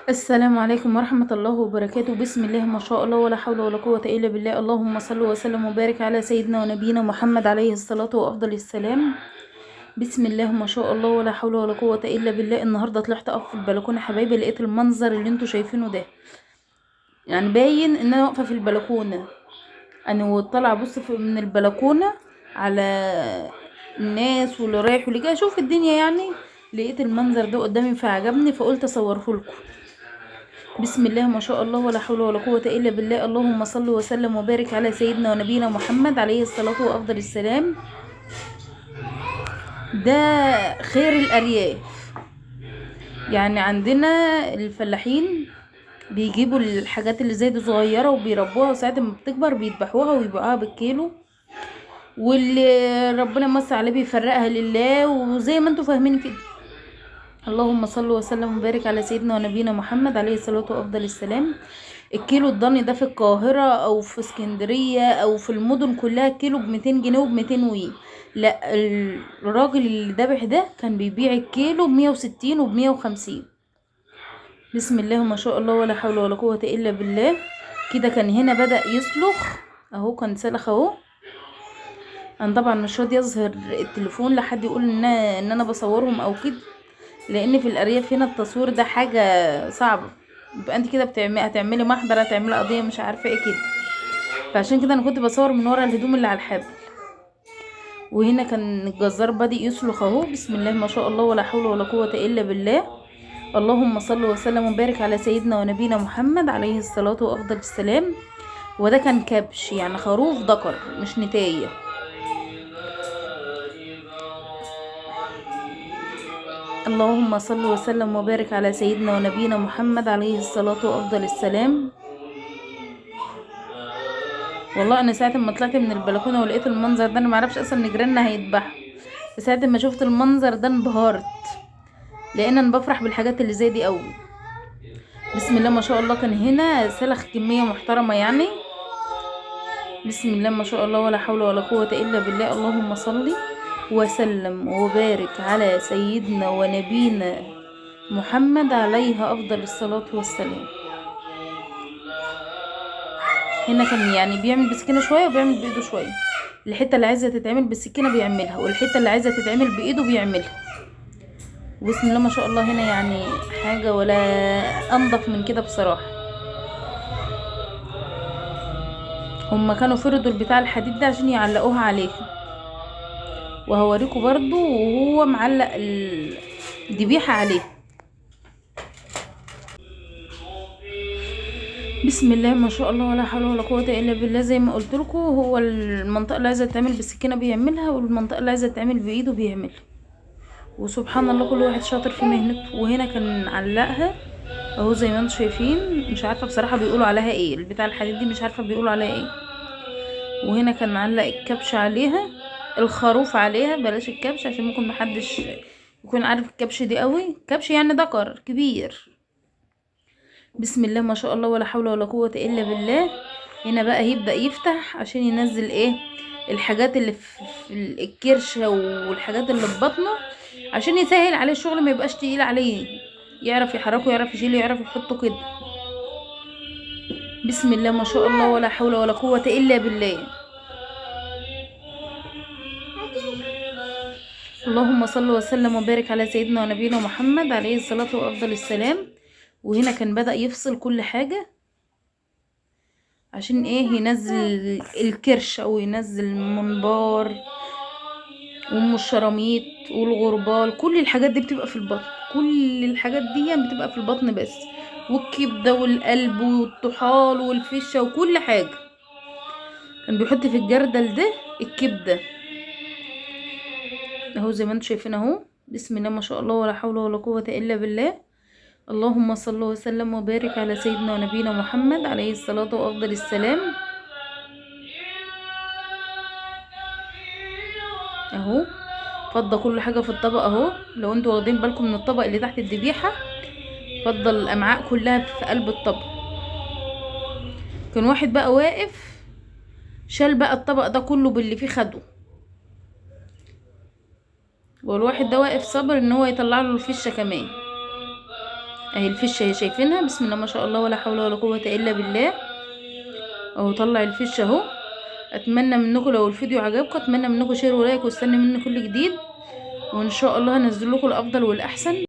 السلام عليكم ورحمة الله وبركاته. بسم الله ما شاء الله ولا حول ولا قوة إلا بالله. اللهم صل وسلم وبارك على سيدنا ونبينا محمد عليه الصلاة وأفضل السلام. بسم الله ما شاء الله ولا حول ولا قوة إلا بالله. النهاردة طلعت أقف في البلكونة حبايبي، لقيت المنظر اللي انتوا شايفينه ده، يعني باين ان انا واقفة في البلكونة. انا طالعة ابص من البلكونة على الناس واللي رايح واللي جاي، اشوف الدنيا يعني. لقيت المنظر ده قدامي فعجبني، فقلت اصوره لكم. بسم الله ما شاء الله ولا حول ولا قوة إلا بالله. اللهم صل وسلم وبارك على سيدنا ونبينا محمد عليه الصلاة وأفضل السلام. ده خير الأرياف. يعني عندنا الفلاحين بيجيبوا الحاجات اللي زي دي صغيرة وبيربوها، وساعة ما بتكبر بيذبحوها ويبيعوها بالكيلو، واللي ربنا مس عليه بيفرقها لله، وزي ما انتوا فاهمين كده. اللهم صل وسلم وبارك على سيدنا ونبينا محمد عليه الصلاة وأفضل السلام. الكيلو الضاني ده في القاهرة او في اسكندرية او في المدن كلها الكيلو ب200 جنيه وب200 وي. لا، الراجل اللي ذبح ده كان بيبيع الكيلو ب160 وب150. بسم الله ما شاء الله ولا حول ولا قوة الا بالله. كده كان هنا بدأ يسلخ اهو، كان سلخ اهو. انا طبعا مش راضي اظهر التليفون لحد يقول ان انا بصورهم او كده، لان في الارياف هنا التصوير ده حاجة صعبة. يبقى انت كده هتعملي محضر، هتعملي قضية، مش عارفة ايه كده. فعشان كده انا كنت بصور من ورا الهدوم اللي على الحبل. وهنا كان الجزار بادئ يسلخ اهو. بسم الله ما شاء الله ولا حول ولا قوة الا بالله. اللهم صل وسلم وبارك على سيدنا ونبينا محمد عليه الصلاة وافضل السلام. وده كان كبش، يعني خروف ذكر مش نتاية. اللهم صل وسلم وبارك على سيدنا ونبينا محمد عليه الصلاة وافضل السلام. والله انا ساعه ما طلعت من البلكونه ولقيت المنظر ده، انا معرفش اصلا ان جيراننا هيذبحوا. ساعه ما شفت المنظر ده انبهرت، لان انا بفرح بالحاجات اللي زي دي قوي. بسم الله ما شاء الله. كان هنا سلخ كميه محترمه يعني. بسم الله ما شاء الله ولا حول ولا قوه الا بالله. اللهم صل وسلم وبارك على سيدنا ونبينا محمد عليه افضل الصلاه والسلام. هنا كان يعني بيعمل بسكينه شويه وبيعمل بايده شويه. الحته اللي عايزه تتعمل بالسكينه بيعملها، والحته اللي عايزه تتعمل بايده بيعملها. بسم الله ما شاء الله. هنا يعني حاجه ولا انضف من كده بصراحه. هما كانوا فردوا البتاع الحديد ده عشان يعلقوها عليه، وهوريكم برضو وهو معلق الذبيحه عليه. بسم الله ما شاء الله ولا حول ولا قوه الا بالله. زي ما قلت لكم، هو المنطقه اللي عايزه تتعمل بالسكينه بيعملها، والمنطقه اللي عايزه تتعمل بايده بيعملها. وسبحان الله كل واحد شاطر في مهنته. وهنا كان علقها اهو زي ما انتم شايفين. مش عارفه بصراحه بيقولوا عليها ايه البتاع الحديد دي، مش عارفه بيقولوا عليها ايه. وهنا كان معلق الكبش عليها، الخروف عليها، بلاش الكبش عشان ممكن محدش يكون عارف الكبش دي قوي. كبش يعني ذكر كبير. بسم الله ما شاء الله ولا حول ولا قوة الا بالله. هنا بقى هيبدأ يفتح عشان ينزل ايه الحاجات اللي في الكرشة والحاجات اللي في بطنه، عشان يسهل عليه الشغل، ما يبقاش تقيل عليه، يعرف يحركه، يعرف يشيله، يعرف يحطه كده. بسم الله ما شاء الله ولا حول ولا قوة الا بالله. اللهم صل وسلم وبارك على سيدنا ونبينا محمد عليه الصلاة وافضل السلام. وهنا كان بدأ يفصل كل حاجة عشان ايه ينزل الكرش او ينزل المنبار والشراميط والغربال. كل الحاجات دي بتبقى في البطن، كل الحاجات دي بتبقى في البطن بس، والكبدة والقلب والطحال والفشة وكل حاجة. كان بيحط في الجردل ده الكبدة اهو زي ما انتم شايفين اهو. بسم الله ما شاء الله ولا حول ولا قوة الا بالله. اللهم صل وسلم وبارك على سيدنا ونبينا محمد عليه الصلاة وافضل السلام. اهو فضى كل حاجة في الطبق اهو. لو انتوا واخدين بالكم من الطبق اللي تحت الذبيحة، فضى الامعاء كلها في قلب الطبق. كان واحد بقى واقف شال بقى الطبق ده كله باللي فيه خده، والواحد ده واقف صبر ان هو يطلع له الفشه كمان. اهي الفشه اهي شايفينها، بسم الله ما شاء الله ولا حول ولا قوه الا بالله. اهو طلع الفشه اهو. اتمنى منكم لو الفيديو عجبكم، اتمنى منكم شير ولايك، واستنى مني كل جديد، وان شاء الله هنزل لكم الافضل والاحسن.